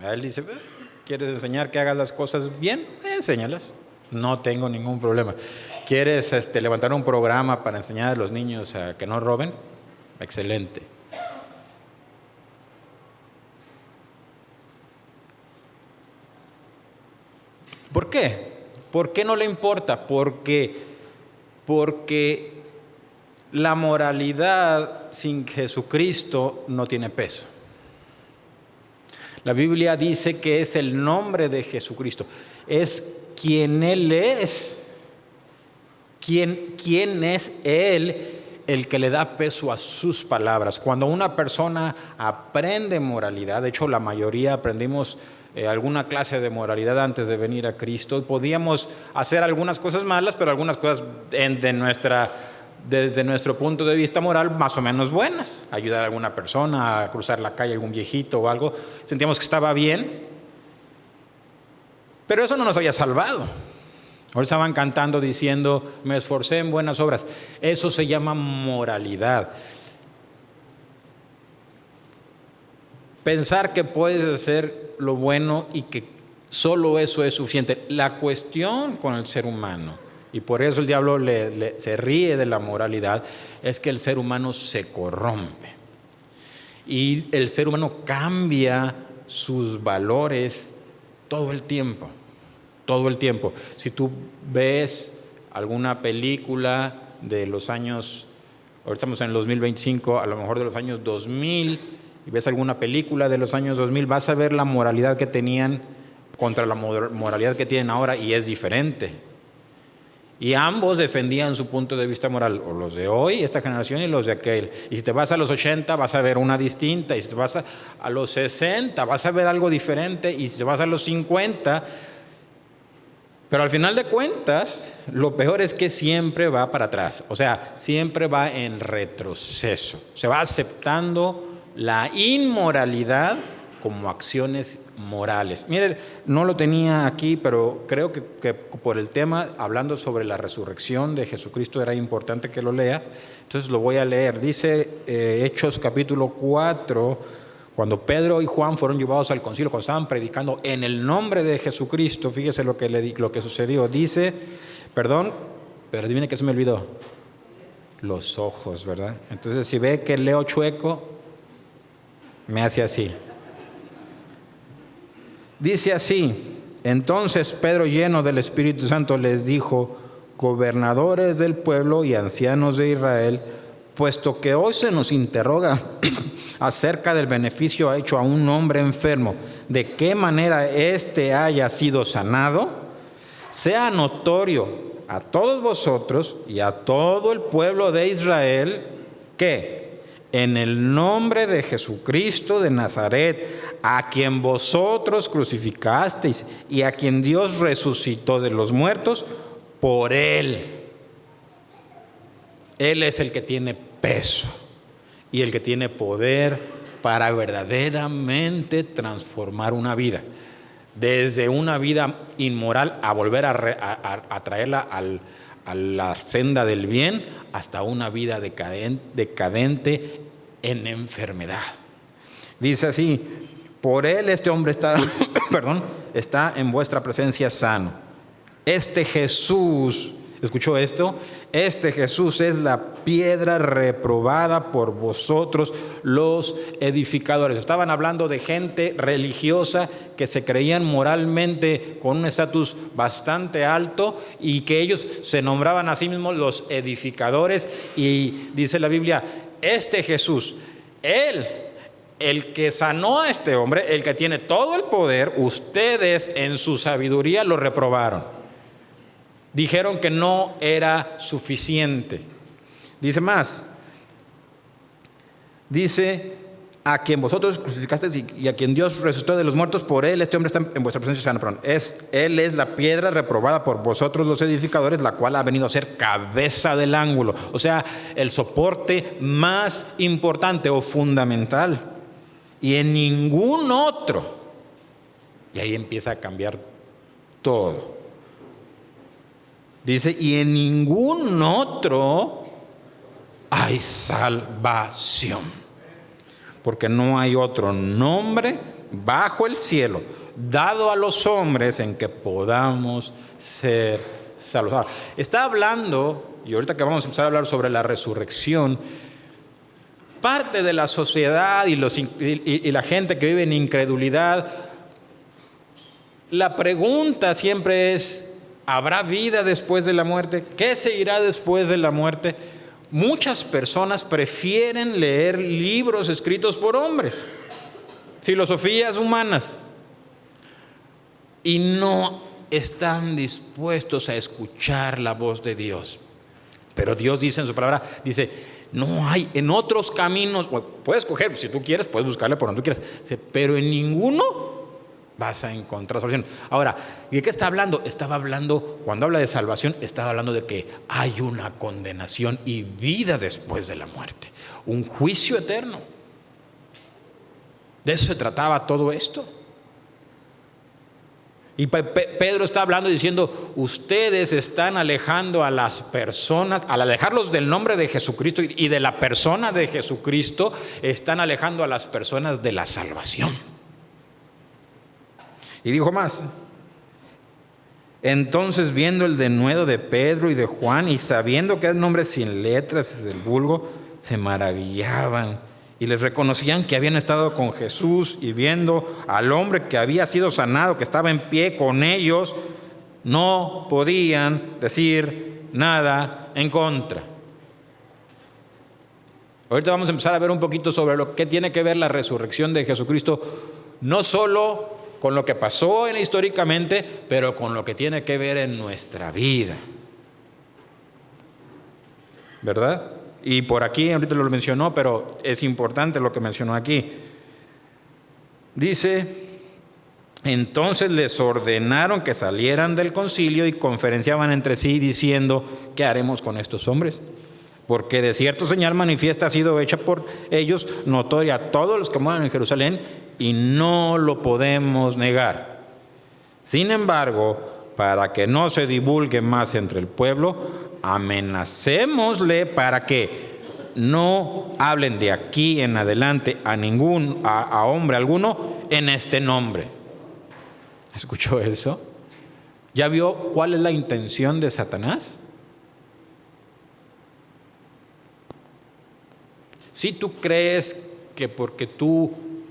Él dice, ¿quieres enseñar que hagas las cosas bien? Enséñalas. No tengo ningún problema. ¿Quieres levantar un programa para enseñar a los niños a que no roben? Excelente. ¿Por qué? ¿Por qué no le importa? Porque la moralidad sin Jesucristo no tiene peso. La Biblia dice que es el nombre de Jesucristo. Es quien Él es. ¿Quién es Él el que le da peso a sus palabras? Cuando una persona aprende moralidad, de hecho la mayoría aprendimos alguna clase de moralidad antes de venir a Cristo, podíamos hacer algunas cosas malas, pero algunas cosas desde nuestro punto de vista moral más o menos buenas. Ayudar a alguna persona a cruzar la calle, algún viejito o algo, sentíamos que estaba bien, pero eso no nos había salvado. Ahora estaban cantando diciendo, me esforcé en buenas obras. Eso se llama moralidad. Pensar que puedes hacer lo bueno y que solo eso es suficiente. La cuestión con el ser humano, y por eso el diablo se ríe de la moralidad, es que el ser humano se corrompe. Y el ser humano cambia sus valores todo el tiempo. Todo el tiempo. Si tú ves alguna película de los años, ahora estamos en el 2025, a lo mejor de los años 2000, y ves alguna película de los años 2000, vas a ver la moralidad que tenían contra la moralidad que tienen ahora, y es diferente. Y ambos defendían su punto de vista moral, o los de hoy, esta generación, y los de aquel. Y si te vas a los 80 vas a ver una distinta, y si te vas a los 60 vas a ver algo diferente, y si te vas a los 50... Pero al final de cuentas, lo peor es que siempre va para atrás, o sea, siempre va en retroceso. Se va aceptando la inmoralidad como acciones morales. Miren, no lo tenía aquí, pero creo que por el tema, hablando sobre la resurrección de Jesucristo, era importante que lo lea. Entonces lo voy a leer. Dice Hechos capítulo 4, cuando Pedro y Juan fueron llevados al concilio, cuando estaban predicando en el nombre de Jesucristo, fíjese lo que sucedió. Dice, pero adivine que se me olvidó. Los ojos, ¿verdad? Entonces, si ve que leo chueco, me hace así. Dice así, entonces Pedro, lleno del Espíritu Santo, les dijo, gobernadores del pueblo y ancianos de Israel, puesto que hoy se nos interroga acerca del beneficio hecho a un hombre enfermo, de qué manera éste haya sido sanado, sea notorio a todos vosotros y a todo el pueblo de Israel que en el nombre de Jesucristo de Nazaret, a quien vosotros crucificasteis y a quien Dios resucitó de los muertos, por Él es el que tiene peso y el que tiene poder para verdaderamente transformar una vida, desde una vida inmoral a volver a traerla a la senda del bien, hasta una vida decadente en enfermedad. Dice así, por Él este hombre está, está en vuestra presencia sano. Este Jesús, ¿escuchó esto? Este Jesús es la piedra reprobada por vosotros los edificadores. Estaban hablando de gente religiosa que se creían moralmente con un estatus bastante alto y que ellos se nombraban a sí mismos los edificadores. Y dice la Biblia, este Jesús, Él, el que sanó a este hombre, el que tiene todo el poder, ustedes en su sabiduría lo reprobaron. Dijeron que no era suficiente. Dice más. Dice, a quien vosotros crucificasteis y a quien Dios resucitó de los muertos, por Él este hombre está en vuestra presencia sana. Él es la piedra reprobada por vosotros los edificadores, la cual ha venido a ser cabeza del ángulo. O sea, el soporte más importante o fundamental. Y en ningún otro. Y ahí empieza a cambiar todo. Dice, y en ningún otro hay salvación. Porque no hay otro nombre bajo el cielo, dado a los hombres en que podamos ser salvados. Está hablando, y ahorita que vamos a empezar a hablar sobre la resurrección, parte de la sociedad y la gente que vive en incredulidad, la pregunta siempre es: ¿habrá vida después de la muerte? ¿Qué seguirá después de la muerte? Muchas personas prefieren leer libros escritos por hombres, filosofías humanas, y no están dispuestos a escuchar la voz de Dios. Pero Dios dice en su palabra, dice: no hay en otros caminos, puedes escoger, si tú quieres, puedes buscarle por donde tú quieras, pero en ninguno vas a encontrar salvación. Ahora, ¿de qué está hablando? Estaba hablando, cuando habla de salvación, estaba hablando de que hay una condenación y vida después de la muerte, un juicio eterno. De eso se trataba todo esto. Y Pedro está hablando diciendo: ustedes están alejando a las personas, al alejarlos del nombre de Jesucristo y de la persona de Jesucristo, están alejando a las personas de la salvación. Y dijo más: entonces, viendo el denuedo de Pedro y de Juan, y sabiendo que eran hombres sin letras del vulgo, se maravillaban y les reconocían que habían estado con Jesús, y viendo al hombre que había sido sanado, que estaba en pie con ellos, no podían decir nada en contra. Ahorita vamos a empezar a ver un poquito sobre lo que tiene que ver la resurrección de Jesucristo, no solo con lo que pasó históricamente, pero con lo que tiene que ver en nuestra vida, ¿verdad? Y por aquí, ahorita lo mencionó, pero es importante lo que mencionó aquí. Dice: entonces les ordenaron que salieran del concilio y conferenciaban entre sí diciendo: ¿qué haremos con estos hombres? Porque de cierto señal manifiesta ha sido hecha por ellos, notoria a todos los que moran en Jerusalén, y no lo podemos negar. Sin embargo, para que no se divulgue más entre el pueblo, amenacémosle para que no hablen de aquí en adelante a hombre alguno en este nombre. ¿Escuchó eso? ¿Ya vio cuál es la intención de Satanás? Si tú crees que porque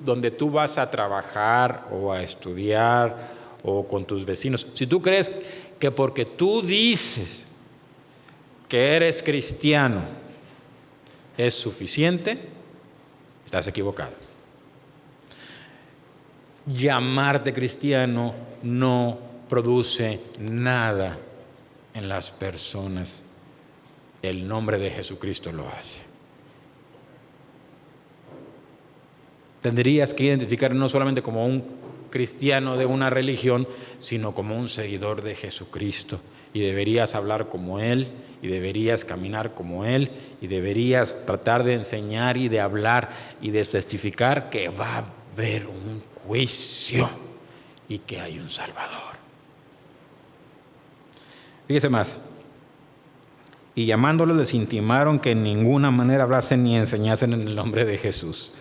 donde tú vas a trabajar o a estudiar o con tus vecinos, si tú crees que porque tú dices que eres cristiano es suficiente, estás equivocado. Llamarte cristiano no produce nada en las personas. El nombre de Jesucristo lo hace. Tendrías que identificar no solamente como un cristiano de una religión, sino como un seguidor de Jesucristo. Y deberías hablar como Él, y deberías caminar como Él, y deberías tratar de enseñar y de hablar y de testificar que va a haber un juicio y que hay un Salvador. Fíjese más. Y llamándolos les intimaron que en ninguna manera hablasen ni enseñasen en el nombre de Jesús.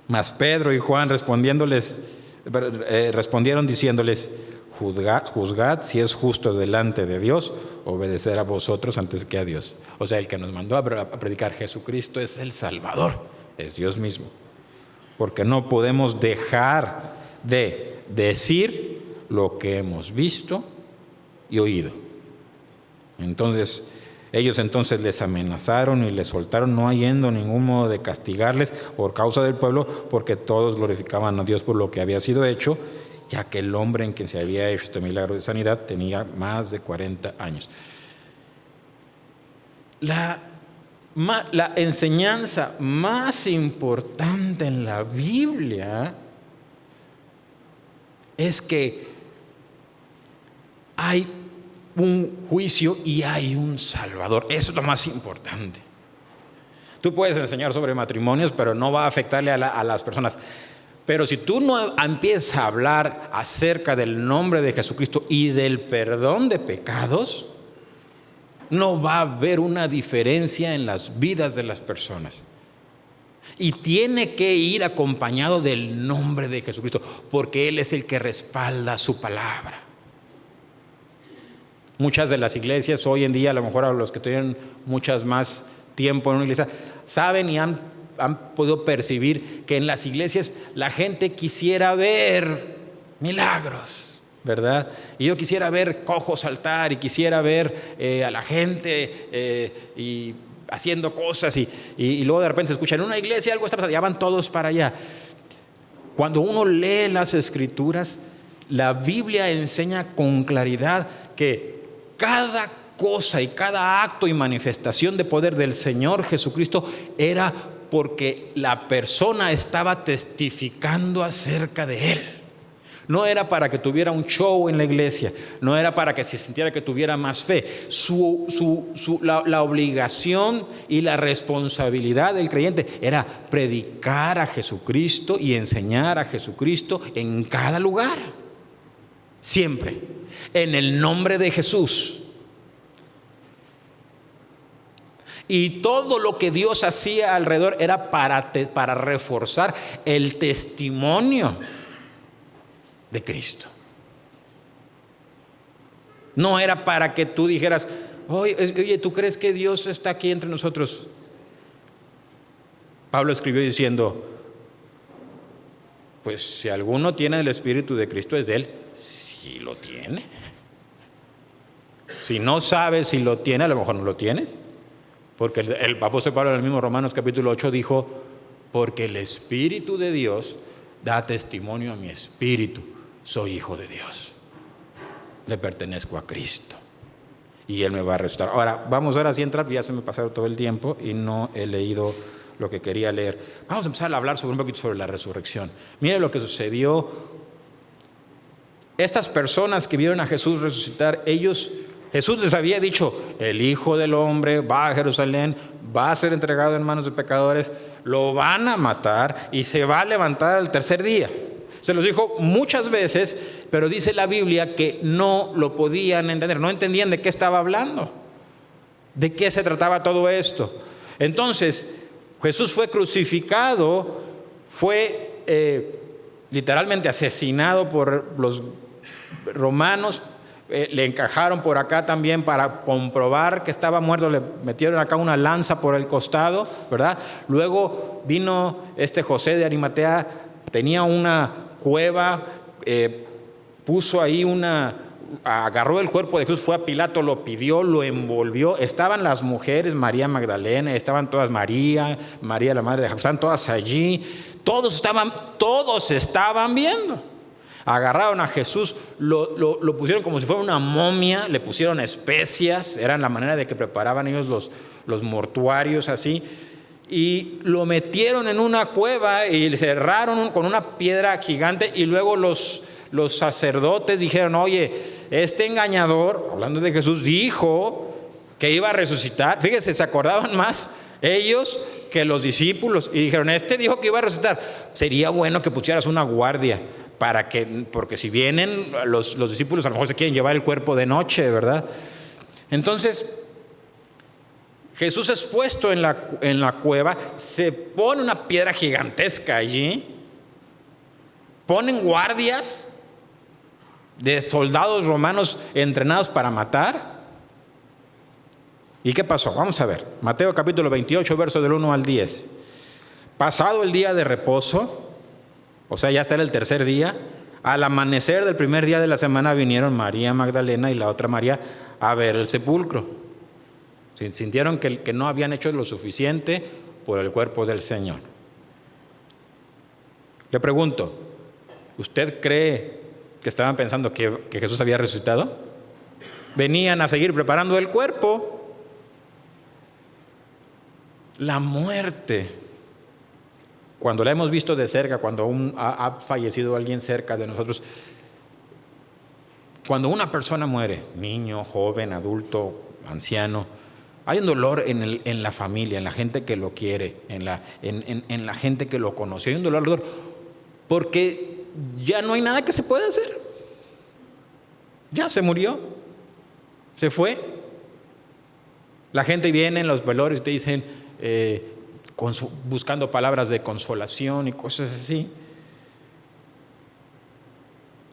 Mas Pedro y Juan respondieron diciéndoles: juzgad si es justo delante de Dios obedecer a vosotros antes que a Dios. O sea, el que nos mandó a predicar Jesucristo es el Salvador, es Dios mismo. Porque no podemos dejar de decir lo que hemos visto y oído. Ellos entonces les amenazaron y les soltaron, no habiendo ningún modo de castigarles por causa del pueblo, porque todos glorificaban a Dios por lo que había sido hecho, ya que el hombre en quien se había hecho este milagro de sanidad tenía más de 40 años. La enseñanza más importante en la Biblia es que hay un juicio y hay un Salvador. Eso es lo más importante. Tú puedes enseñar sobre matrimonios, pero no va a afectarle a las personas. Pero si tú no empiezas a hablar acerca del nombre de Jesucristo y del perdón de pecados, no va a haber una diferencia en las vidas de las personas. Y tiene que ir acompañado del nombre de Jesucristo, porque Él es el que respalda su palabra. Muchas de las iglesias hoy en día, a lo mejor a los que tienen muchas más tiempo en una iglesia, saben y han podido percibir que en las iglesias la gente quisiera ver milagros, ¿verdad? Y yo quisiera ver cojos saltar y quisiera ver a la gente y haciendo cosas y luego de repente se escucha en una iglesia algo está pasando, ya van todos para allá. Cuando uno lee las Escrituras, la Biblia enseña con claridad que cada cosa y cada acto y manifestación de poder del Señor Jesucristo era porque la persona estaba testificando acerca de Él. No era para que tuviera un show en la iglesia, no era para que se sintiera que tuviera más fe. La obligación y la responsabilidad del creyente era predicar a Jesucristo y enseñar a Jesucristo en cada lugar, siempre, en el nombre de Jesús. Y todo lo que Dios hacía alrededor era para reforzar el testimonio de Cristo. No era para que tú dijeras, oye, ¿tú crees que Dios está aquí entre nosotros? Pablo escribió diciendo, pues si alguno tiene el Espíritu de Cristo es de Él. Sí lo tiene. Si no sabes si lo tiene, a lo mejor no lo tienes. Porque el apóstol Pablo en el mismo Romanos capítulo 8 dijo, porque el Espíritu de Dios da testimonio a mi espíritu, soy hijo de Dios, le pertenezco a Cristo y Él me va a restaurar. Ahora, vamos ahora sí a entrar, ya se me ha pasado todo el tiempo y no he leído lo que quería leer. Vamos a empezar a hablar un poquito sobre la resurrección. Mire lo que sucedió. Estas personas que vieron a Jesús resucitar, Jesús les había dicho, el Hijo del Hombre va a Jerusalén, va a ser entregado en manos de pecadores, lo van a matar y se va a levantar al tercer día. Se los dijo muchas veces, pero dice la Biblia que no lo podían entender, no entendían de qué estaba hablando, de qué se trataba todo esto. Entonces, Jesús fue crucificado, fue literalmente asesinado por los romanos. Le encajaron por acá también para comprobar que estaba muerto, le metieron acá una lanza por el costado, ¿verdad? Luego vino José de Arimatea, tenía una cueva, puso ahí agarró el cuerpo de Jesús, fue a Pilato, lo pidió, lo envolvió. Estaban las mujeres, María Magdalena, estaban todas, María la madre de Jesús, estaban todas allí, todos estaban viendo. Agarraron a Jesús, lo pusieron como si fuera una momia, le pusieron especias, eran la manera de que preparaban ellos los mortuarios así, y lo metieron en una cueva y le cerraron con una piedra gigante. Y luego los sacerdotes dijeron, oye, este engañador, hablando de Jesús, dijo que iba a resucitar. Fíjense, se acordaban más ellos que los discípulos, y dijeron, dijo que iba a resucitar, sería bueno que pusieras una guardia porque si vienen los discípulos a lo mejor se quieren llevar el cuerpo de noche, ¿verdad? Entonces Jesús es puesto en la cueva, se pone una piedra gigantesca allí, ponen guardias de soldados romanos entrenados para matar. ¿Y qué pasó? Vamos a ver, Mateo capítulo 28, versos del 1 al 10. Pasado el día de reposo, o sea, ya está en el tercer día, al amanecer del primer día de la semana vinieron María Magdalena y la otra María a ver el sepulcro. Sintieron que no habían hecho lo suficiente por el cuerpo del Señor. Le pregunto, ¿usted cree que estaban pensando que Jesús había resucitado? Venían a seguir preparando el cuerpo. La muerte, cuando la hemos visto de cerca, cuando ha fallecido alguien cerca de nosotros, cuando una persona muere, niño, joven, adulto, anciano, hay un dolor en la familia, en la gente que lo quiere, en la gente que lo conoce. Hay un dolor porque ya no hay nada que se pueda hacer. Ya se murió, se fue. La gente viene en los velorios y te dicen, buscando palabras de consolación y cosas así.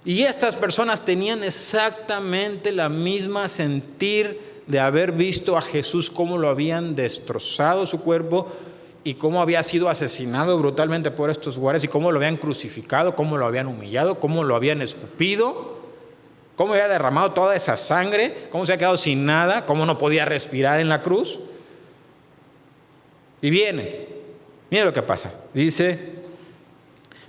Y estas personas tenían exactamente la misma sentir de haber visto a Jesús, cómo lo habían destrozado su cuerpo y cómo había sido asesinado brutalmente por estos guardias y cómo lo habían crucificado, cómo lo habían humillado, cómo lo habían escupido, cómo había derramado toda esa sangre, cómo se había quedado sin nada, cómo no podía respirar en la cruz. Y mire lo que pasa. Dice: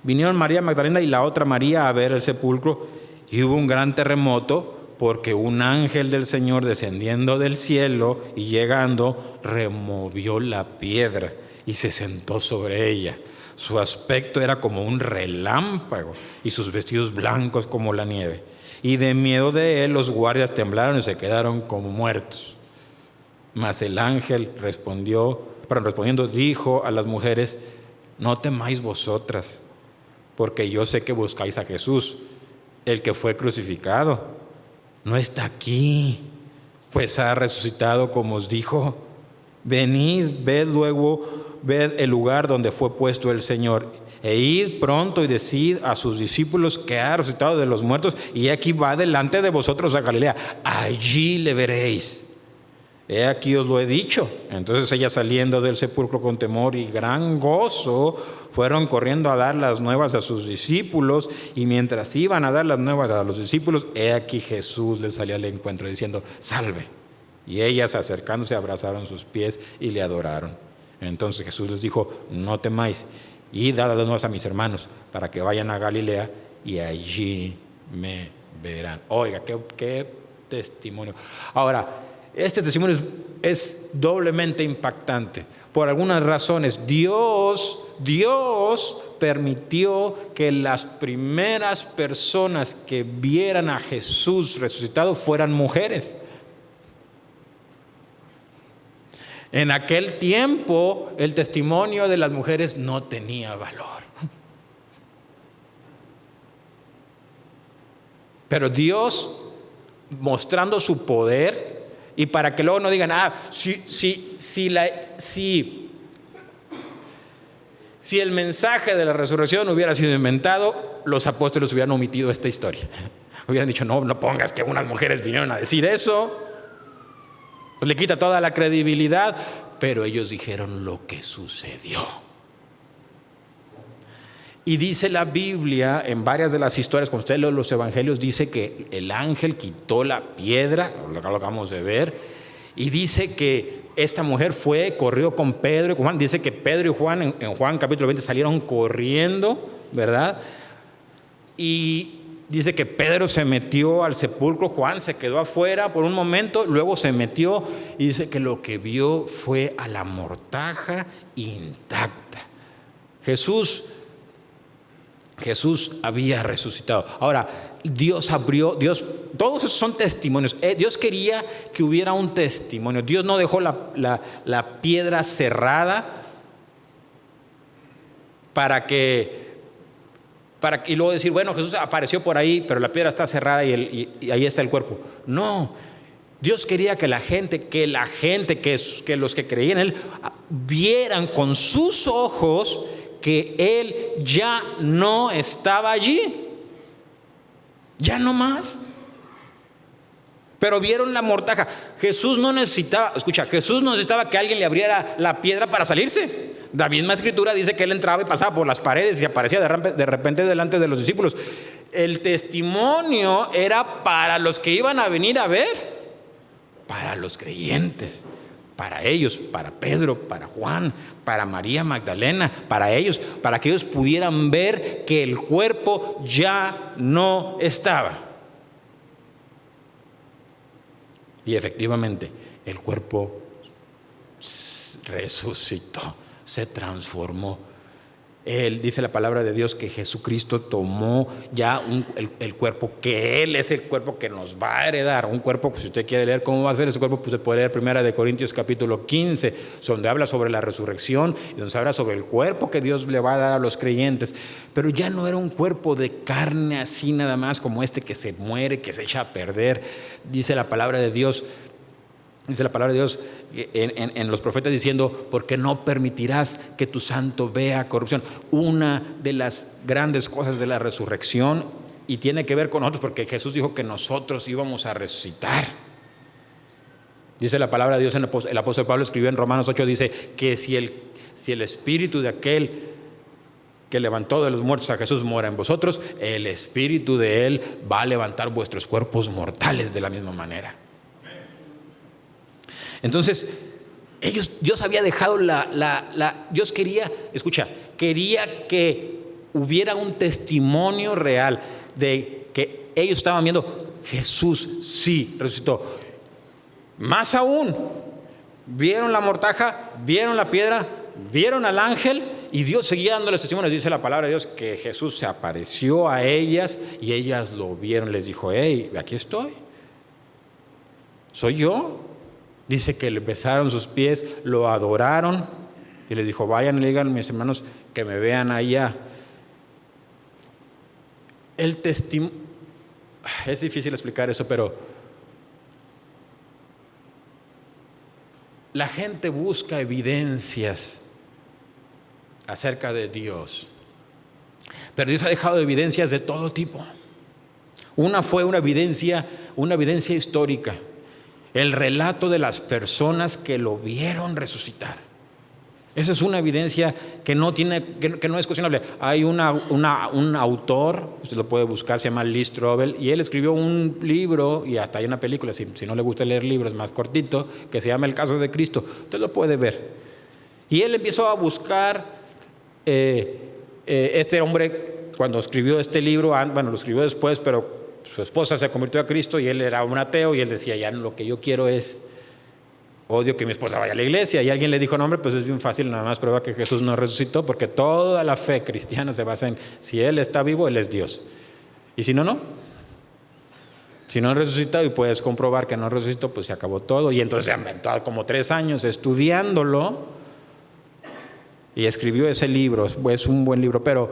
vinieron María Magdalena y la otra María a ver el sepulcro, y hubo un gran terremoto, porque un ángel del Señor, descendiendo del cielo y llegando, removió la piedra y se sentó sobre ella. Su aspecto era como un relámpago y sus vestidos blancos como la nieve. Y de miedo de él los guardias temblaron y se quedaron como muertos. Mas el ángel respondiendo dijo a las mujeres: no temáis vosotras, porque yo sé que buscáis a Jesús, el que fue crucificado. No está aquí, pues ha resucitado como os dijo. Venid, ved el lugar donde fue puesto el Señor, e id pronto y decid a sus discípulos que ha resucitado de los muertos, y aquí va delante de vosotros a Galilea, allí le veréis. He aquí os lo he dicho. Entonces ellas, saliendo del sepulcro con temor y gran gozo, fueron corriendo a dar las nuevas a sus discípulos, y mientras iban a dar las nuevas a los discípulos, he aquí Jesús les salió al encuentro diciendo: salve. Y ellas, acercándose, abrazaron sus pies y le adoraron. Entonces Jesús les dijo: no temáis, y dad las nuevas a mis hermanos, para que vayan a Galilea y allí me verán. Oiga, qué testimonio. Ahora, este testimonio es doblemente impactante. Por algunas razones, Dios permitió que las primeras personas que vieran a Jesús resucitado fueran mujeres. En aquel tiempo, el testimonio de las mujeres no tenía valor. Pero Dios, mostrando su poder, y para que luego no digan: si el mensaje de la resurrección hubiera sido inventado, los apóstoles hubieran omitido esta historia. Hubieran dicho: no pongas que unas mujeres vinieron a decir eso. Pues le quita toda la credibilidad. Pero ellos dijeron lo que sucedió. Y dice la Biblia, en varias de las historias, cuando usted lee los evangelios, dice que el ángel quitó la piedra, lo acabamos de ver, y dice que esta mujer corrió con Pedro y con Juan. Dice que Pedro y Juan, en Juan capítulo 20, salieron corriendo, ¿verdad? Y dice que Pedro se metió al sepulcro, Juan se quedó afuera por un momento, luego se metió, y dice que lo que vio fue a la mortaja intacta. Jesús había resucitado. Ahora, todos esos son testimonios. Dios quería que hubiera un testimonio. Dios no dejó la piedra cerrada y luego decir: bueno, Jesús apareció por ahí, pero la piedra está cerrada y ahí está el cuerpo. No, Dios quería que los que creían en Él vieran con sus ojos que Él ya no estaba allí, ya no más. Pero vieron la mortaja. Jesús no necesitaba que alguien le abriera la piedra para salirse. La misma escritura dice que Él entraba y pasaba por las paredes y aparecía de repente delante de los discípulos. El testimonio era para los que iban a venir a ver, para los creyentes, para ellos, para Pedro, para Juan, para María Magdalena, para ellos, para que ellos pudieran ver que el cuerpo ya no estaba. Y efectivamente, el cuerpo resucitó, se transformó. Él, dice la palabra de Dios, que Jesucristo tomó ya el cuerpo, que Él es el cuerpo que nos va a heredar. Un cuerpo, pues, si usted quiere leer cómo va a ser ese cuerpo, pues se puede leer 1 Corintios capítulo 15, donde habla sobre la resurrección y donde se habla sobre el cuerpo que Dios le va a dar a los creyentes. Pero ya no era un cuerpo de carne así nada más, como este que se muere, que se echa a perder. Dice la palabra de Dios Dice la palabra de Dios en los profetas diciendo, porque no permitirás que tu santo vea corrupción. Una de las grandes cosas de la resurrección, y tiene que ver con nosotros, porque Jesús dijo que nosotros íbamos a resucitar. Dice la palabra de Dios, el apóstol Pablo escribió en Romanos 8, dice que si el espíritu de aquel que levantó de los muertos a Jesús mora en vosotros, el espíritu de él va a levantar vuestros cuerpos mortales de la misma manera. Entonces, Dios había dejado Dios quería que hubiera un testimonio real de que ellos estaban viendo, Jesús sí resucitó. Más aún, vieron la mortaja, vieron la piedra, vieron al ángel, y Dios seguía dándoles testimonio. Dice la palabra de Dios que Jesús se apareció a ellas y ellas lo vieron. Les dijo, hey, aquí estoy, soy yo. Dice que le besaron sus pies, lo adoraron y les dijo, vayan y le digan a mis hermanos que me vean allá. El testimonio, es difícil explicar eso, pero la gente busca evidencias acerca de Dios, pero Dios ha dejado evidencias de todo tipo. Una fue una evidencia histórica, el relato de las personas que lo vieron resucitar. Esa es una evidencia que no es cuestionable. Hay un autor, usted lo puede buscar, se llama Lee Strobel, y él escribió un libro, y hasta hay una película, si no le gusta leer libros, más cortito, que se llama El caso de Cristo. Usted lo puede ver. Y él empezó a buscar, este hombre, cuando escribió este libro, bueno, lo escribió después, pero su esposa se convirtió a Cristo y él era un ateo, y él decía, ya lo que yo quiero es, odio que mi esposa vaya a la iglesia. Y alguien le dijo, no hombre, pues es bien fácil, nada más prueba que Jesús no resucitó, porque toda la fe cristiana se basa en, si Él está vivo, Él es Dios, y si no, no. Si no resucitó y puedes comprobar que no resucitó, pues se acabó todo. Y entonces se ha inventado como 3 años estudiándolo y escribió ese libro. Es un buen libro, pero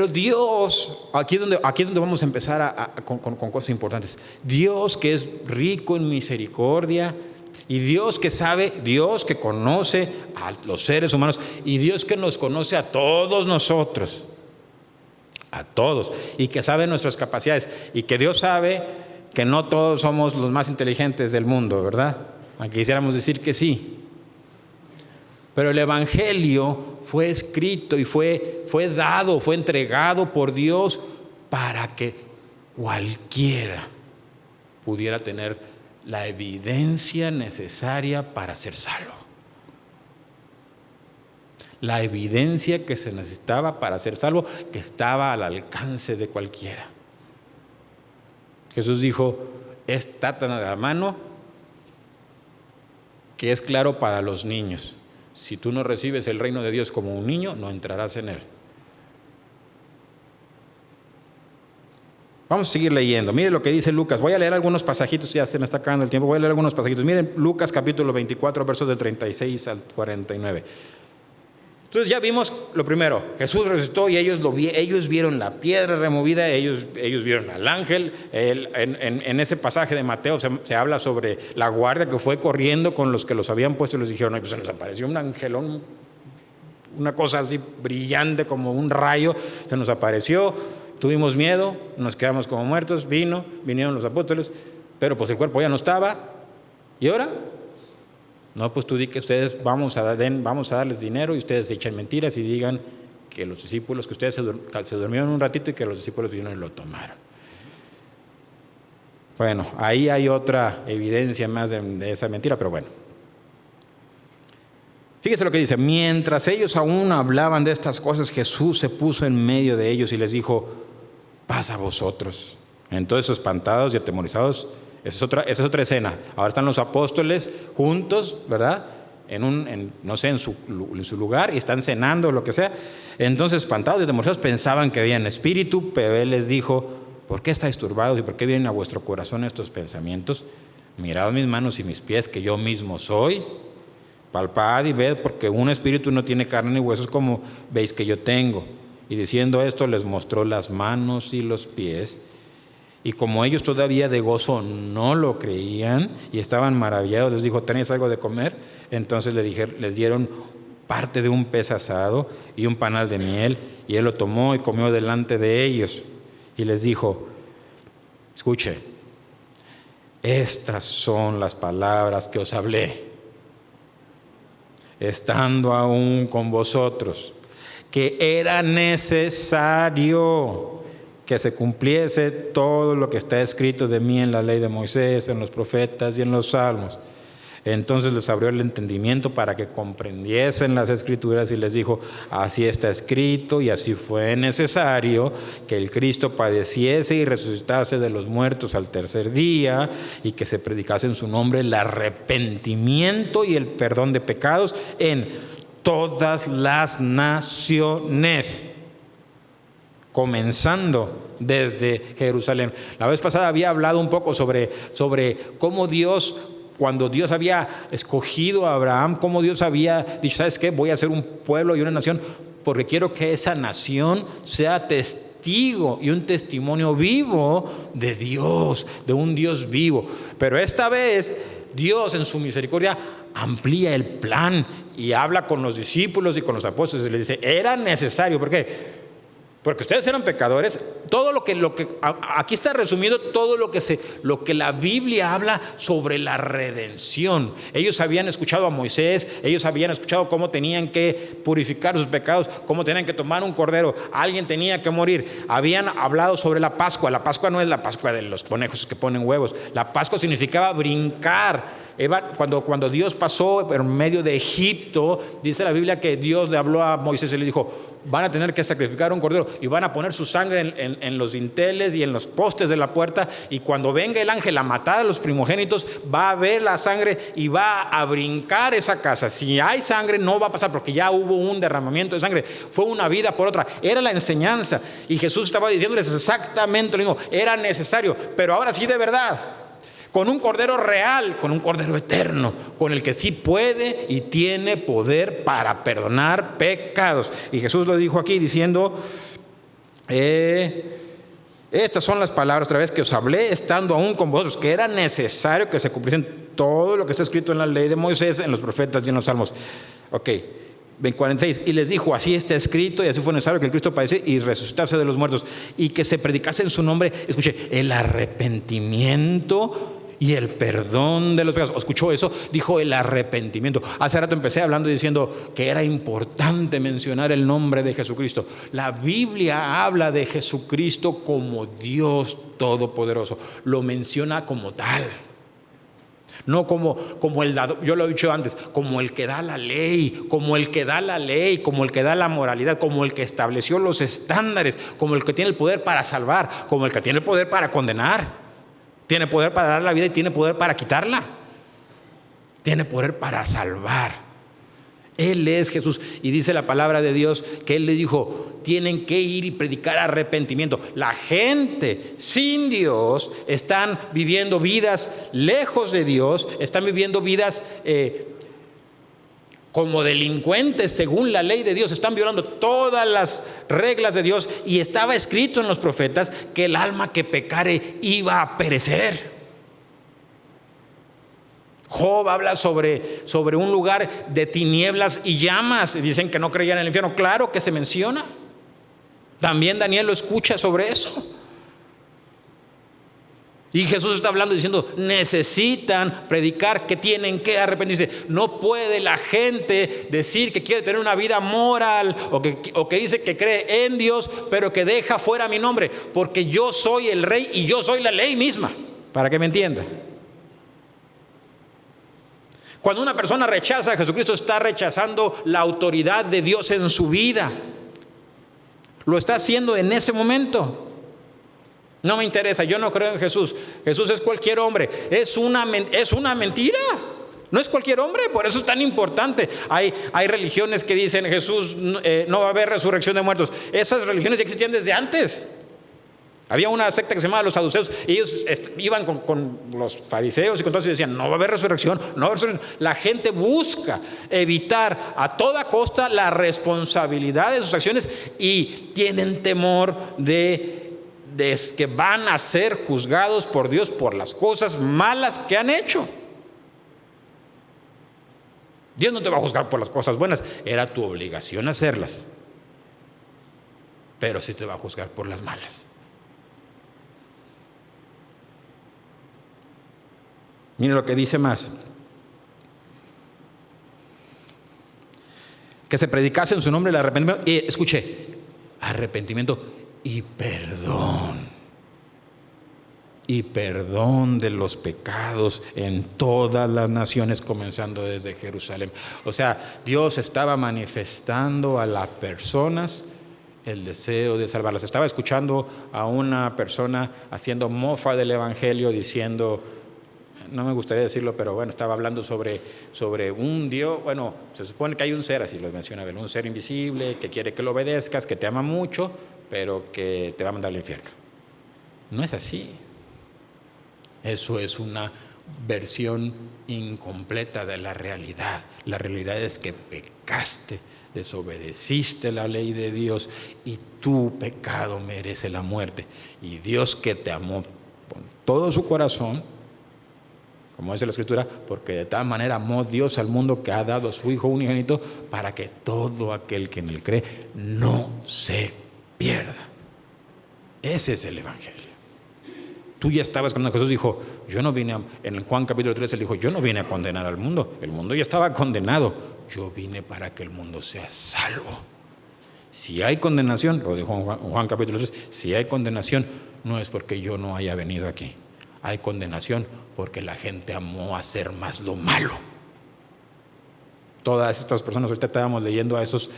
Dios, aquí es donde vamos a empezar con cosas importantes. Dios, que es rico en misericordia, y Dios que sabe, Dios que conoce a los seres humanos, y Dios que nos conoce a todos nosotros, a todos, y que sabe nuestras capacidades, y que Dios sabe que no todos somos los más inteligentes del mundo, ¿verdad? Aunque quisiéramos decir que sí. Pero el Evangelio fue escrito y fue entregado por Dios para que cualquiera pudiera tener la evidencia necesaria para ser salvo. La evidencia que se necesitaba para ser salvo, que estaba al alcance de cualquiera. Jesús dijo, está tan a la mano que es claro para los niños. Si tú no recibes el reino de Dios como un niño, no entrarás en él. Vamos a seguir leyendo. Mire lo que dice Lucas. Voy a leer algunos pasajitos, ya se me está acabando el tiempo. Voy a leer algunos pasajitos. Miren Lucas capítulo 24, versos del 36 al 49. Entonces ya vimos lo primero, Jesús resucitó y ellos vieron la piedra removida, ellos vieron al ángel. En ese pasaje de Mateo se habla sobre la guardia que fue corriendo con los que los habían puesto y les dijeron, pues se nos apareció un angelón, una cosa así brillante como un rayo, se nos apareció, tuvimos miedo, nos quedamos como muertos, vinieron los apóstoles, pero pues el cuerpo ya no estaba, ¿y ahora? No, pues tú di que ustedes vamos a darles dinero y ustedes echen mentiras y digan que los discípulos, que ustedes se durmieron un ratito y que los discípulos vinieron y lo tomaron. Bueno, ahí hay otra evidencia más de esa mentira, pero bueno. Fíjese lo que dice, mientras ellos aún hablaban de estas cosas, Jesús se puso en medio de ellos y les dijo, paz a vosotros. Entonces, espantados y atemorizados, esa es otra escena. Ahora están los apóstoles juntos, ¿verdad? En su lugar, y están cenando o lo que sea. Entonces, espantados y atemorizados, pensaban que habían espíritu, pero Él les dijo, ¿por qué estáis turbados y por qué vienen a vuestro corazón estos pensamientos? Mirad mis manos y mis pies, que yo mismo soy. Palpad y ved, porque un espíritu no tiene carne ni huesos como veis que yo tengo. Y diciendo esto, les mostró las manos y los pies. Y como ellos todavía de gozo no lo creían y estaban maravillados, les dijo: ¿tenéis algo de comer? Entonces les dieron parte de un pez asado y un panal de miel, y él lo tomó y comió delante de ellos. Y les dijo: escuche, estas son las palabras que os hablé, estando aún con vosotros, que era necesario que se cumpliese todo lo que está escrito de mí en la ley de Moisés, en los profetas y en los salmos. Entonces les abrió el entendimiento para que comprendiesen las Escrituras y les dijo: así está escrito y así fue necesario que el Cristo padeciese y resucitase de los muertos al tercer día, y que se predicase en su nombre el arrepentimiento y el perdón de pecados en todas las naciones, comenzando desde Jerusalén. La vez pasada había hablado un poco sobre cómo Dios, cuando Dios había escogido a Abraham, cómo Dios había dicho: ¿sabes qué? Voy a hacer un pueblo y una nación porque quiero que esa nación sea testigo y un testimonio vivo de Dios, de un Dios vivo. Pero esta vez Dios, en su misericordia, amplía el plan y habla con los discípulos y con los apóstoles y les dice: era necesario. ¿Por qué? Porque ustedes eran pecadores. Todo lo que aquí está resumido todo lo que la Biblia habla sobre la redención. Ellos habían escuchado a Moisés, ellos habían escuchado cómo tenían que purificar sus pecados, cómo tenían que tomar un cordero, alguien tenía que morir. Habían hablado sobre la Pascua. La Pascua no es la Pascua de los conejos que ponen huevos. La Pascua significaba brincar. Cuando Dios pasó por medio de Egipto, dice la Biblia que Dios le habló a Moisés y le dijo: van a tener que sacrificar un cordero y van a poner su sangre en los dinteles y en los postes de la puerta, y cuando venga el ángel a matar a los primogénitos, va a ver la sangre y va a brincar esa casa. Si hay sangre, no va a pasar, porque ya hubo un derramamiento de sangre. Fue una vida por otra. Era la enseñanza, y Jesús estaba diciéndoles exactamente lo mismo. Era necesario, pero ahora sí de verdad, con un cordero real, con un cordero eterno, con el que sí puede y tiene poder para perdonar pecados. Y Jesús lo dijo aquí diciendo: estas son las palabras otra vez que os hablé estando aún con vosotros, que era necesario que se cumpliesen todo lo que está escrito en la ley de Moisés, en los profetas y en los salmos. Ok, 46. Y les dijo: así está escrito y así fue necesario que el Cristo padeciese y resucitase de los muertos, y que se predicase en su nombre, escuche, el arrepentimiento y el perdón de los pecados. ¿Escuchó eso? Dijo el arrepentimiento. Hace rato empecé hablando diciendo que era importante mencionar el nombre de Jesucristo. La Biblia habla de Jesucristo como Dios Todopoderoso. Lo menciona como tal. No como el dador, yo lo he dicho antes, como el que da la ley, como el que da la ley, como el que da la moralidad, como el que estableció los estándares, como el que tiene el poder para salvar, como el que tiene el poder para condenar. Tiene poder para dar la vida y tiene poder para quitarla. Tiene poder para salvar. Él es Jesús. Y dice la palabra de Dios que Él le dijo: tienen que ir y predicar arrepentimiento. La gente sin Dios están viviendo vidas lejos de Dios, están viviendo vidas como delincuentes según la ley de Dios, están violando todas las reglas de Dios, y estaba escrito en los profetas que el alma que pecare iba a perecer. Job habla sobre un lugar de tinieblas y llamas, dicen que no creían en el infierno. Claro que se menciona. También Daniel lo escucha sobre eso. Y Jesús está hablando diciendo: necesitan predicar que tienen que arrepentirse. No puede la gente decir que quiere tener una vida moral o que dice que cree en Dios, pero que deja fuera mi nombre, porque yo soy el rey y yo soy la ley misma, para que me entienda. Cuando una persona rechaza a Jesucristo, está rechazando la autoridad de Dios en su vida. Lo está haciendo en ese momento. No me interesa, yo no creo en Jesús. Jesús es cualquier hombre. Es una mentira. No es cualquier hombre, por eso es tan importante. Hay religiones que dicen Jesús no va a haber resurrección de muertos. Esas religiones ya existían desde antes. Había una secta que se llamaba los saduceos. Ellos iban con los fariseos y con todos y decían: no va a haber resurrección, no va a haber resurrección. La gente busca evitar a toda costa la responsabilidad de sus acciones y tienen temor de es que van a ser juzgados por Dios por las cosas malas que han hecho. Dios no te va a juzgar por las cosas buenas, era tu obligación hacerlas, pero sí te va a juzgar por las malas. Mire lo que dice más: que se predicase en su nombre el arrepentimiento, y escuche, arrepentimiento y perdón de los pecados en todas las naciones, comenzando desde Jerusalén. O sea, Dios estaba manifestando a las personas el deseo de salvarlas. Estaba escuchando a una persona haciendo mofa del evangelio, diciendo, no me gustaría decirlo, pero bueno, estaba hablando sobre un Dios. Bueno, se supone que hay un ser, así lo menciona, un ser invisible que quiere que lo obedezcas, que te ama mucho, pero que te va a mandar al infierno. No es así. Eso es una versión incompleta de la realidad. La realidad es que pecaste, desobedeciste la ley de Dios y tu pecado merece la muerte. Y Dios, que te amó con todo su corazón, como dice la Escritura, porque de tal manera amó Dios al mundo que ha dado a su Hijo unigénito, para que todo aquel que en él cree no se pierda. Ese es el evangelio. Tú ya estabas cuando Jesús dijo, yo no vine en Juan capítulo 3, él dijo, yo no vine a condenar al mundo, el mundo ya estaba condenado, yo vine para que el mundo sea salvo. Si hay condenación, lo dijo en Juan capítulo 3, si hay condenación, no es porque yo no haya venido aquí, hay condenación porque la gente amó hacer más lo malo. Todas estas personas, ahorita estábamos leyendo a esos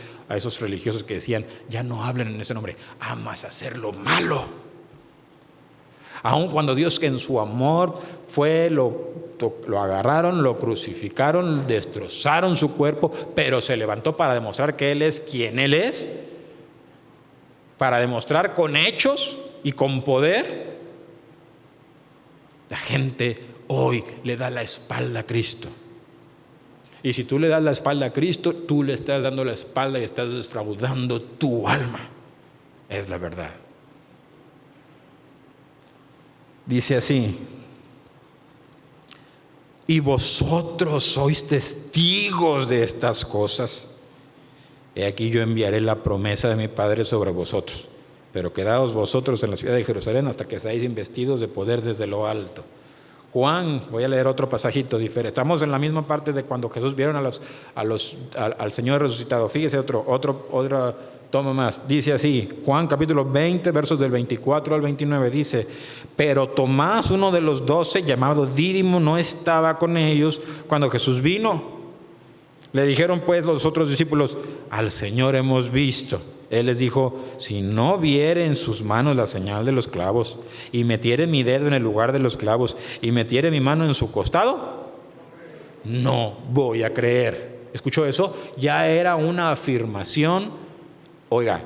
religiosos que decían, ya no hablen en ese nombre, amas hacer lo malo. Aun cuando Dios, que en su amor fue, lo agarraron, lo crucificaron, destrozaron su cuerpo, pero se levantó para demostrar que Él es quien Él es, para demostrar con hechos y con poder. La gente hoy le da la espalda a Cristo. Y si tú le das la espalda a Cristo, tú le estás dando la espalda y estás defraudando tu alma. Es la verdad. Dice así: y vosotros sois testigos de estas cosas. He aquí yo enviaré la promesa de mi Padre sobre vosotros, pero quedaos vosotros en la ciudad de Jerusalén hasta que seáis investidos de poder desde lo alto. Juan, voy a leer otro pasajito diferente. Estamos en la misma parte de cuando Jesús vieron al Señor resucitado. Fíjese otra toma más. Dice así, Juan capítulo 20, versos del 24 al 29, dice: pero Tomás, uno de los 12, llamado Dídimo, no estaba con ellos cuando Jesús vino. Le dijeron pues los otros discípulos: al Señor hemos visto. Él les dijo: si no viere en sus manos la señal de los clavos, y metiere mi dedo en el lugar de los clavos, y metiere mi mano en su costado, no voy a creer. ¿Escuchó eso? Ya era una afirmación, oiga,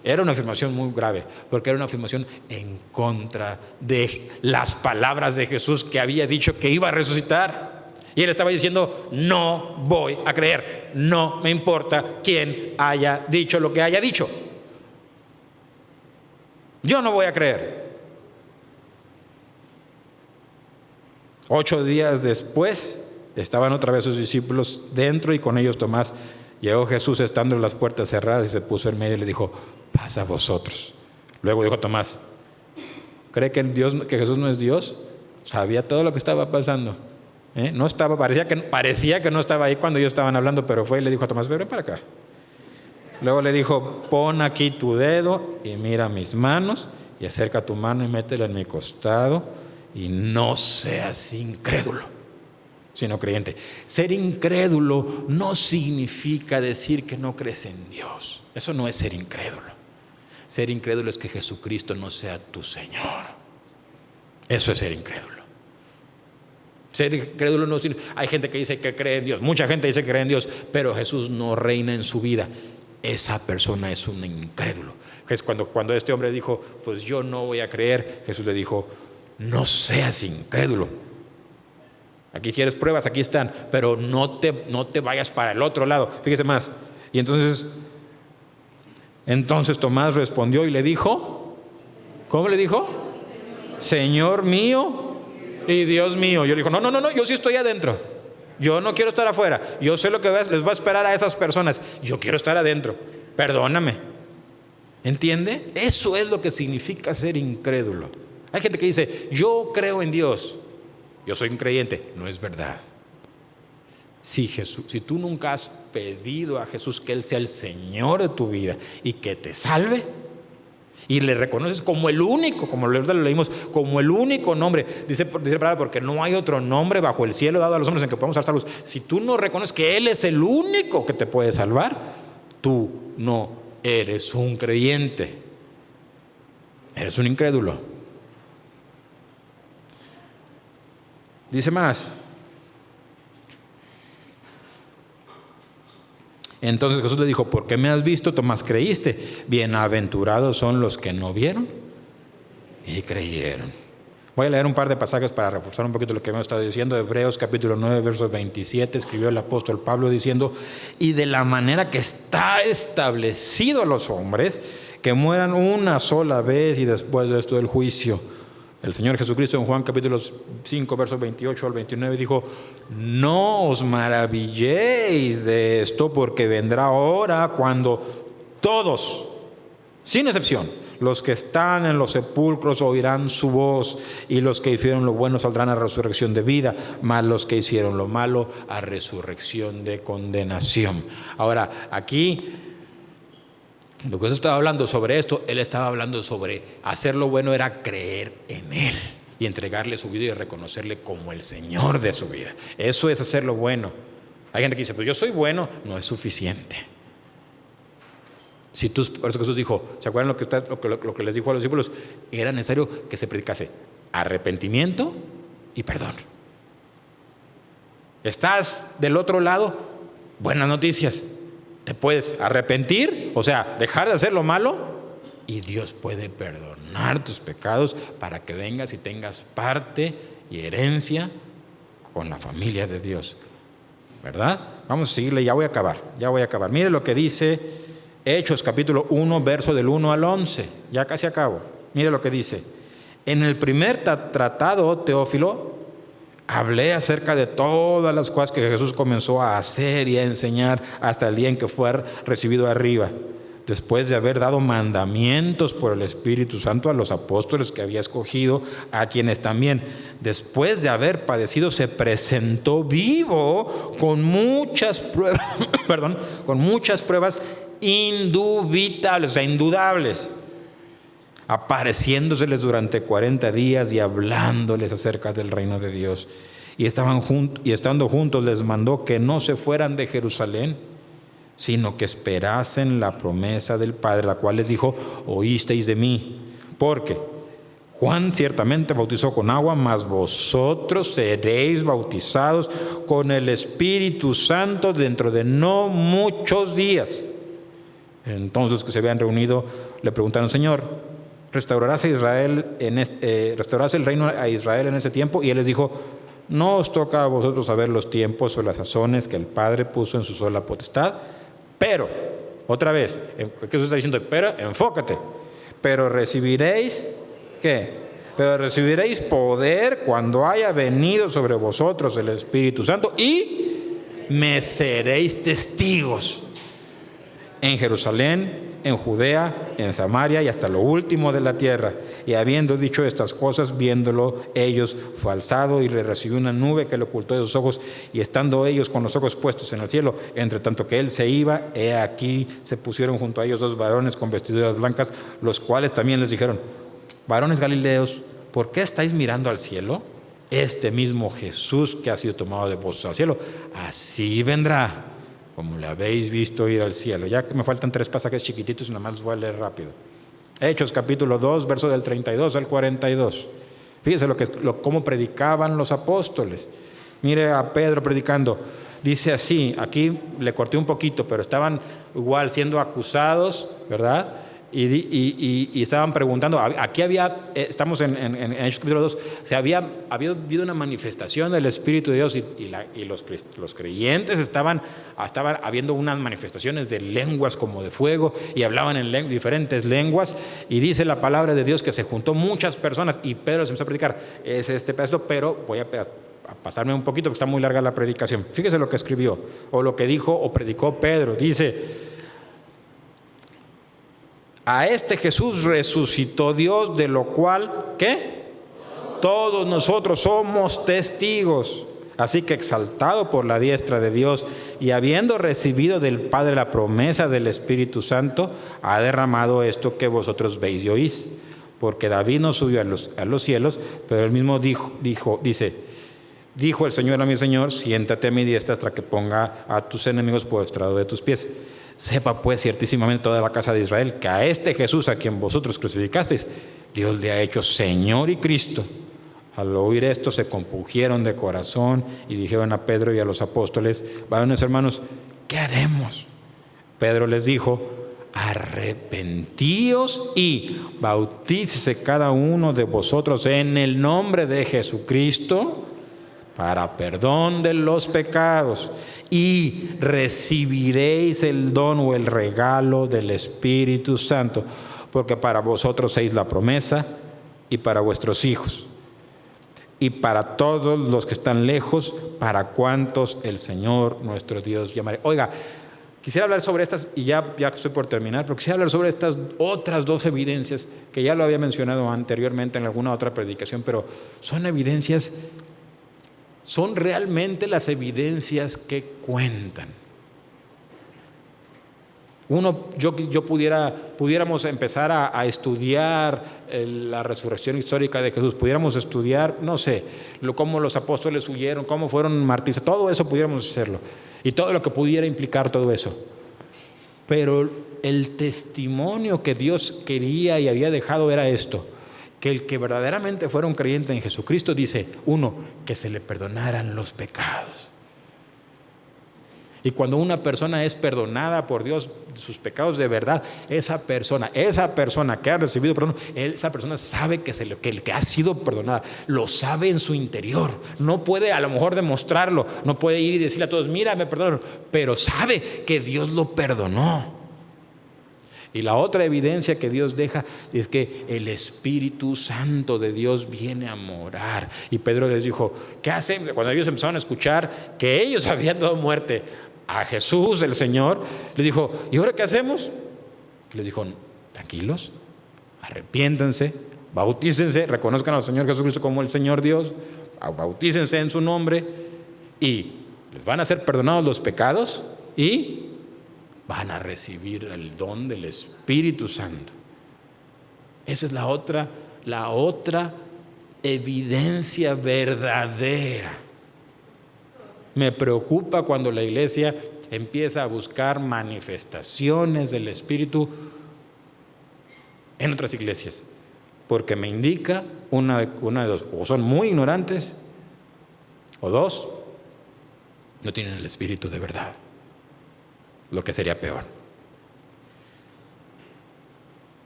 era una afirmación muy grave, porque era una afirmación en contra de las palabras de Jesús, que había dicho que iba a resucitar. Y él estaba diciendo: no voy a creer, no me importa quién haya dicho lo que haya dicho, yo no voy a creer. 8 días después estaban otra vez sus discípulos dentro, y con ellos Tomás. Llegó Jesús estando las puertas cerradas y se puso en medio y le dijo: pasa a vosotros. Luego dijo Tomás: ¿cree que Jesús no es Dios? Sabía todo lo que estaba pasando. No estaba, parecía que no estaba ahí cuando ellos estaban hablando, pero fue y le dijo a Tomás: ven para acá. Luego le dijo: pon aquí tu dedo y mira mis manos, y acerca tu mano y métela en mi costado, y no seas incrédulo, sino creyente. Ser incrédulo no significa decir que no crees en Dios. Eso no es ser incrédulo. Ser incrédulo es que Jesucristo no sea tu Señor. Eso es ser incrédulo. Ser incrédulo no significa. Hay gente que dice que cree en Dios, mucha gente dice que cree en Dios, pero Jesús no reina en su vida. Esa persona es un incrédulo. Es cuando este hombre dijo: pues yo no voy a creer, Jesús le dijo: no seas incrédulo. Aquí si quieres pruebas, aquí están, pero no te vayas para el otro lado. Fíjese más. Y entonces Tomás respondió y le dijo: ¿Cómo le dijo? Señor mío y Dios mío. Yo le digo, no, yo sí estoy adentro. Yo no quiero estar afuera. Yo sé lo que les va a esperar a esas personas. Yo quiero estar adentro. Perdóname. ¿Entiende? Eso es lo que significa ser incrédulo. Hay gente que dice, yo creo en Dios. Yo soy un creyente. No es verdad. Si tú nunca has pedido a Jesús que Él sea el Señor de tu vida y que te salve, y le reconoces como el único, como lo leímos, como el único nombre, dice la palabra, porque no hay otro nombre bajo el cielo dado a los hombres en que podamos ser salvos. Si tú no reconoces que Él es el único que te puede salvar, tú no eres un creyente, eres un incrédulo. Dice más. Entonces Jesús le dijo, ¿por qué me has visto, Tomás, creíste? Bienaventurados son los que no vieron y creyeron. Voy a leer un par de pasajes para reforzar un poquito lo que hemos estado diciendo. Hebreos capítulo 9, versos 27, escribió el apóstol Pablo diciendo, y de la manera que está establecido a los hombres, que mueran una sola vez y después de esto el juicio. El Señor Jesucristo en Juan capítulo 5, versos 28 al 29 dijo, no os maravilléis de esto, porque vendrá hora cuando todos, sin excepción, los que están en los sepulcros oirán su voz, y los que hicieron lo bueno saldrán a resurrección de vida, mas los que hicieron lo malo a resurrección de condenación. Ahora, aquí lo que Jesús estaba hablando sobre esto, Él estaba hablando sobre hacer lo bueno era creer en Él y entregarle su vida y reconocerle como el Señor de su vida. Eso es hacer lo bueno. Hay gente que dice, pues yo soy bueno. No es suficiente. Por eso Jesús dijo, ¿se acuerdan lo que les dijo a los discípulos? Era necesario que se predicase arrepentimiento y perdón. ¿Estás del otro lado? Buenas noticias. Te puedes arrepentir, o sea, dejar de hacer lo malo, y Dios puede perdonar tus pecados para que vengas y tengas parte y herencia con la familia de Dios. ¿Verdad? Vamos a seguirle, ya voy a acabar. Mire lo que dice Hechos capítulo 1, verso del 1 al 11. Ya casi acabo. Mire lo que dice. En el primer tratado, Teófilo, hablé acerca de todas las cosas que Jesús comenzó a hacer y a enseñar hasta el día en que fue recibido arriba, después de haber dado mandamientos por el Espíritu Santo a los apóstoles que había escogido, a quienes también, después de haber padecido, se presentó vivo con muchas pruebas, con muchas pruebas indubitables, o sea, indudables, apareciéndoseles durante 40 días y hablándoles acerca del reino de Dios. Y estando juntos les mandó que no se fueran de Jerusalén, sino que esperasen la promesa del Padre, la cual les dijo, oísteis de mí, porque Juan ciertamente bautizó con agua, mas vosotros seréis bautizados con el Espíritu Santo dentro de no muchos días. Entonces los que se habían reunido le preguntaron, Señor, ¿restaurarás el reino a Israel en ese tiempo? Y Él les dijo, no os toca a vosotros saber los tiempos o las sazones que el Padre puso en su sola potestad, pero, otra vez, ¿qué Jesús está diciendo? Pero, enfócate, pero recibiréis, ¿qué? Pero recibiréis poder cuando haya venido sobre vosotros el Espíritu Santo y me seréis testigos en Jerusalén, en Judea, en Samaria y hasta lo último de la tierra. Y habiendo dicho estas cosas, viéndolo ellos, fue alzado y le recibió una nube que le ocultó de sus ojos, y estando ellos con los ojos puestos en el cielo, entre tanto que él se iba, he aquí se pusieron junto a ellos dos varones con vestiduras blancas, los cuales también les dijeron, varones galileos, ¿por qué estáis mirando al cielo? Este mismo Jesús que ha sido tomado de vosotros al cielo, así vendrá como le habéis visto ir al cielo. Ya que me faltan 3 pasajes chiquititos, nada más los voy a leer rápido. Hechos capítulo 2, verso del 32 al 42. Fíjese cómo predicaban los apóstoles. Mire a Pedro predicando. Dice así, aquí le corté un poquito, pero estaban igual siendo acusados, ¿verdad? y estaban preguntando, aquí había, estamos en Hechos capítulo 2, había habido una manifestación del Espíritu de Dios y los creyentes estaban habiendo unas manifestaciones de lenguas como de fuego y hablaban en diferentes lenguas, y dice la palabra de Dios que se juntó muchas personas y Pedro les empezó a predicar. Es este pedazo, pero voy a pasarme un poquito porque está muy larga la predicación. Fíjese lo que escribió o lo que dijo o predicó Pedro. Dice: a este Jesús resucitó Dios, de lo cual, ¿qué? Todos nosotros somos testigos. Así que, exaltado por la diestra de Dios y habiendo recibido del Padre la promesa del Espíritu Santo, ha derramado esto que vosotros veis y oís. Porque David no subió a los cielos, pero él mismo dijo el Señor a mi Señor: siéntate a mi diestra hasta que ponga a tus enemigos por estrado de tus pies. Sepa pues ciertísimamente toda la casa de Israel que a este Jesús, a quien vosotros crucificasteis, Dios le ha hecho Señor y Cristo. Al oír esto se compungieron de corazón y dijeron a Pedro y a los apóstoles: varones hermanos, ¿qué haremos? Pedro les dijo: arrepentíos y bautícese cada uno de vosotros en el nombre de Jesucristo para perdón de los pecados, y recibiréis el don o el regalo del Espíritu Santo, porque para vosotros sois la promesa, y para vuestros hijos, y para todos los que están lejos, para cuantos el Señor nuestro Dios llamará. Oiga, quisiera hablar sobre estas, y ya estoy por terminar, pero quisiera hablar sobre estas otras dos evidencias que ya lo había mencionado anteriormente en alguna otra predicación, pero son evidencias. Son realmente las evidencias que cuentan. Pudiéramos empezar a estudiar la resurrección histórica de Jesús, pudiéramos estudiar, no sé, cómo los apóstoles huyeron, cómo fueron martirizados, todo eso pudiéramos hacerlo, y todo lo que pudiera implicar todo eso. Pero el testimonio que Dios quería y había dejado era esto: que el que verdaderamente fuera un creyente en Jesucristo, dice, uno, que se le perdonaran los pecados. Y cuando una persona es perdonada por Dios, sus pecados de verdad, esa persona que ha recibido perdón, esa persona sabe que el que ha sido perdonada, lo sabe en su interior. No puede a lo mejor demostrarlo, no puede ir y decirle a todos: mira, me perdonaron, pero sabe que Dios lo perdonó. Y la otra evidencia que Dios deja es que el Espíritu Santo de Dios viene a morar. Y Pedro les dijo: ¿qué hacen? Cuando ellos empezaron a escuchar que ellos habían dado muerte a Jesús, el Señor, les dijo: ¿y ahora qué hacemos? Les dijo: tranquilos, arrepiéntanse, bautícense, reconozcan al Señor Jesucristo como el Señor Dios, bautícense en su nombre, y les van a ser perdonados los pecados y van a recibir el don del Espíritu Santo. Esa es la otra evidencia verdadera. Me preocupa cuando la iglesia empieza a buscar manifestaciones del Espíritu en otras iglesias, porque me indica una de dos: o son muy ignorantes, o dos, no tienen el Espíritu de verdad, lo que sería peor.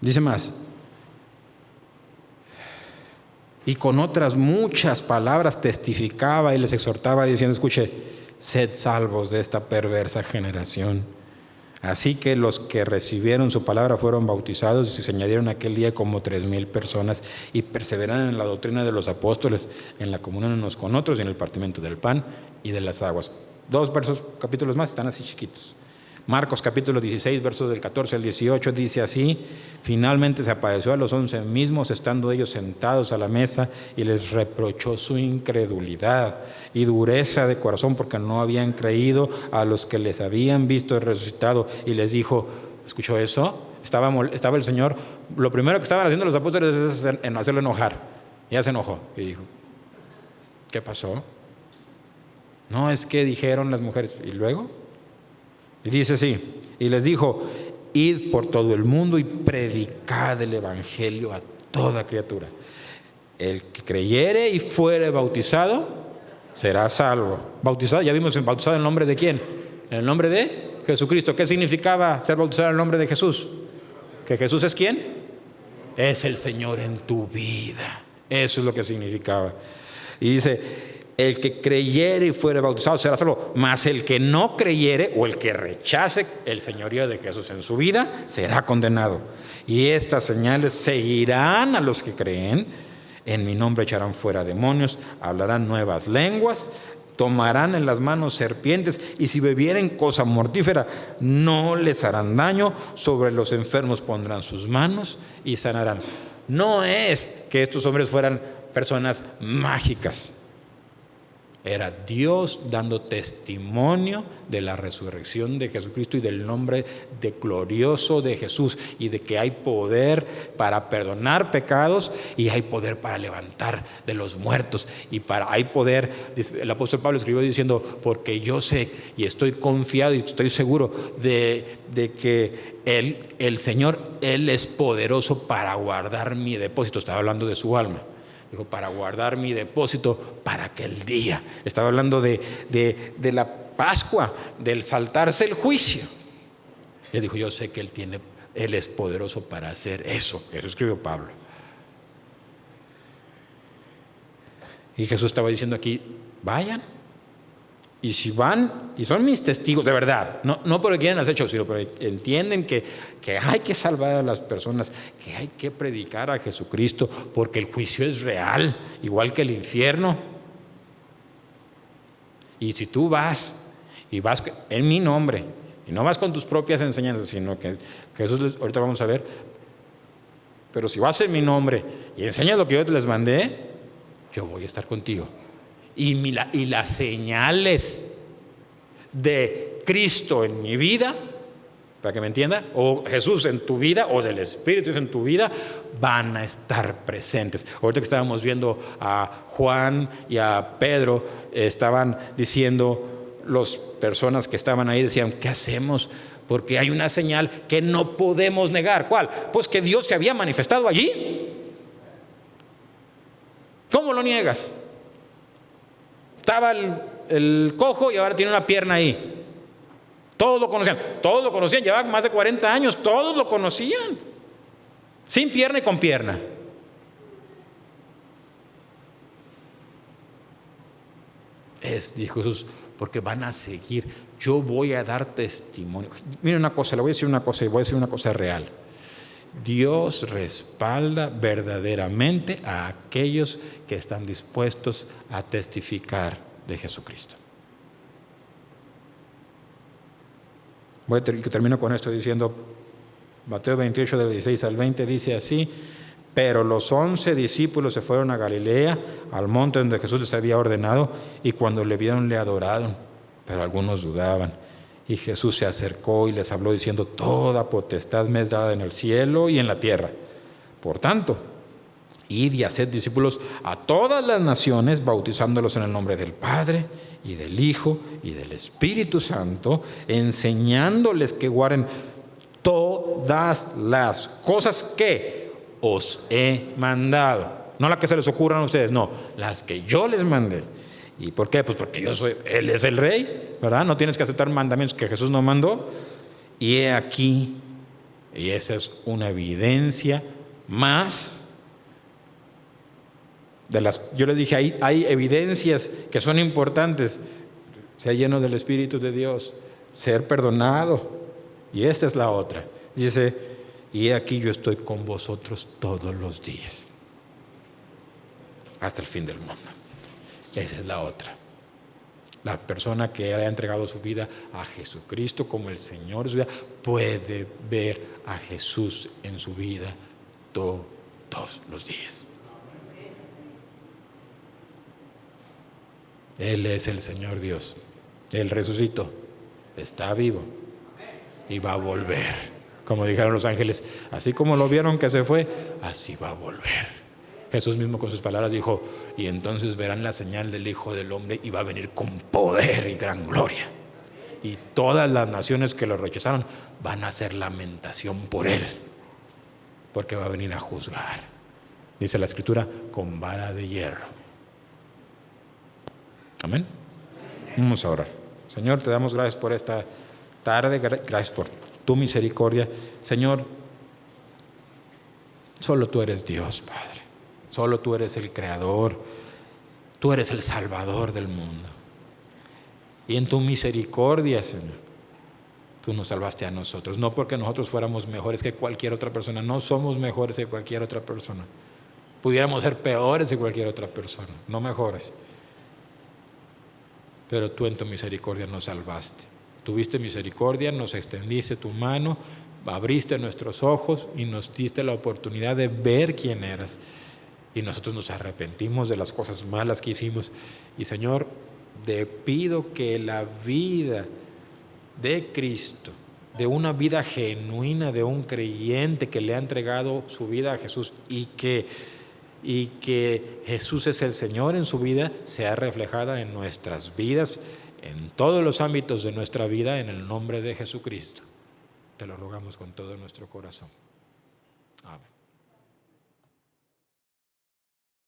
Dice más: y con otras muchas palabras testificaba y les exhortaba diciendo: escuche, sed salvos de esta perversa generación. Así que los que recibieron su palabra fueron bautizados, y se añadieron aquel día como 3,000 personas, y perseveraron en la doctrina de los apóstoles, en la comunión unos con otros, y en el partimiento del pan y de las aguas. 2 capítulos más, están así chiquitos. Marcos capítulo 16, versos del 14 al 18, dice así: finalmente se apareció a los 11 mismos, estando ellos sentados a la mesa, y les reprochó su incredulidad y dureza de corazón, porque no habían creído a los que les habían visto resucitado. Y les dijo, ¿escuchó eso? Estaba el Señor, lo primero que estaban haciendo los apóstoles es en hacerlo enojar. Ya se enojó y dijo, ¿qué pasó? No, es que dijeron las mujeres. ¿Y luego? Y dice así, y les dijo: id por todo el mundo y predicad el evangelio a toda criatura. El que creyere y fuere bautizado será salvo. Bautizado, ya vimos, bautizado en el nombre de ¿quién? En el nombre de Jesucristo. ¿Qué significaba ser bautizado en el nombre de Jesús? ¿Que Jesús es quién? Es el Señor en tu vida. Eso es lo que significaba. Y dice, el que creyere y fuere bautizado será salvo, mas el que no creyere o el que rechace el señorío de Jesús en su vida será condenado. Y estas señales seguirán a los que creen. En mi nombre echarán fuera demonios, hablarán nuevas lenguas, tomarán en las manos serpientes, y si bebieren cosa mortífera no les harán daño. Sobre los enfermos pondrán sus manos y sanarán. No es que estos hombres fueran personas mágicas. Era Dios dando testimonio de la resurrección de Jesucristo y del nombre glorioso de Jesús, y de que hay poder para perdonar pecados y hay poder para levantar de los muertos, y hay poder. El apóstol Pablo escribió diciendo, porque yo sé y estoy confiado y estoy seguro de que el Señor, Él es poderoso para guardar mi depósito. Estaba hablando de su alma. Dijo, para guardar mi depósito para aquel día. Estaba hablando de la Pascua, del saltarse el juicio. Él dijo, yo sé que Él es poderoso para hacer eso. Eso escribió Pablo. Y Jesús estaba diciendo aquí, vayan. Y si van, y son mis testigos de verdad, no porque quieran hacer show, sino porque entienden que hay que salvar a las personas, que hay que predicar a Jesucristo, porque el juicio es real, igual que el infierno. Y si tú vas, y vas en mi nombre, y no vas con tus propias enseñanzas, sino que Jesús, ahorita vamos a ver, pero si vas en mi nombre y enseñas lo que yo te les mandé, yo voy a estar contigo. Y las señales de Cristo en mi vida, para que me entienda, o Jesús en tu vida, o del Espíritu en tu vida, van a estar presentes. Ahorita que estábamos viendo a Juan y a Pedro, estaban diciendo, las personas que estaban ahí decían, ¿qué hacemos? Porque hay una señal que no podemos negar. ¿Cuál? Pues que Dios se había manifestado allí. ¿Cómo lo niegas? Estaba el cojo y ahora tiene una pierna ahí. Todos lo conocían, llevaban más de 40 años, todos lo conocían, sin pierna y con pierna. Dijo Jesús, porque van a seguir, yo voy a dar testimonio. Mira una cosa, le voy a decir una cosa, y voy a decir una cosa real. Dios respalda verdaderamente a aquellos que están dispuestos a testificar de Jesucristo. Termino con esto diciendo, Mateo 28 del 16 al 20 dice así, pero los 11 discípulos se fueron a Galilea, al monte donde Jesús les había ordenado, y cuando le vieron le adoraron, pero algunos dudaban. Y Jesús se acercó y les habló diciendo, toda potestad me es dada en el cielo y en la tierra. Por tanto, id y haced discípulos a todas las naciones, bautizándolos en el nombre del Padre y del Hijo y del Espíritu Santo, enseñándoles que guarden todas las cosas que os he mandado. No las que se les ocurran a ustedes, no, las que yo les mandé. ¿Y por qué? Pues porque Él es el Rey, ¿verdad? No tienes que aceptar mandamientos que Jesús no mandó. Y he aquí, y esa es una evidencia más yo les dije, hay evidencias que son importantes: ser lleno del Espíritu de Dios, ser perdonado, y esta es la otra. Dice, y he aquí yo estoy con vosotros todos los días, hasta el fin del mundo. Esa es la otra. La persona que haya entregado su vida a Jesucristo como el Señor de su vida puede ver a Jesús en su vida todos los días. Él es el Señor Dios. Él resucitó, está vivo y va a volver. Como dijeron los ángeles, así como lo vieron que se fue, así va a volver. Jesús mismo con sus palabras dijo, y entonces verán la señal del Hijo del Hombre, y va a venir con poder y gran gloria. Y todas las naciones que lo rechazaron van a hacer lamentación por Él, porque va a venir a juzgar. Dice la Escritura, con vara de hierro. Amén. Vamos a orar. Señor, te damos gracias por esta tarde, gracias por tu misericordia. Señor, Solo tú eres Dios, Padre. Solo tú eres el Creador. Tú eres el Salvador del mundo. Y en tu misericordia, Señor, tú nos salvaste a nosotros. No porque nosotros fuéramos mejores que cualquier otra persona. No somos mejores que cualquier otra persona. Pudiéramos ser peores que cualquier otra persona, no mejores. Pero tú en tu misericordia nos salvaste. Tuviste misericordia, nos extendiste tu mano, abriste nuestros ojos y nos diste la oportunidad de ver quién eras. Y nosotros nos arrepentimos de las cosas malas que hicimos. Y Señor, te pido que la vida de Cristo, de una vida genuina, de un creyente que le ha entregado su vida a Jesús y que Jesús es el Señor en su vida, sea reflejada en nuestras vidas, en todos los ámbitos de nuestra vida, en el nombre de Jesucristo. Te lo rogamos con todo nuestro corazón. Amén.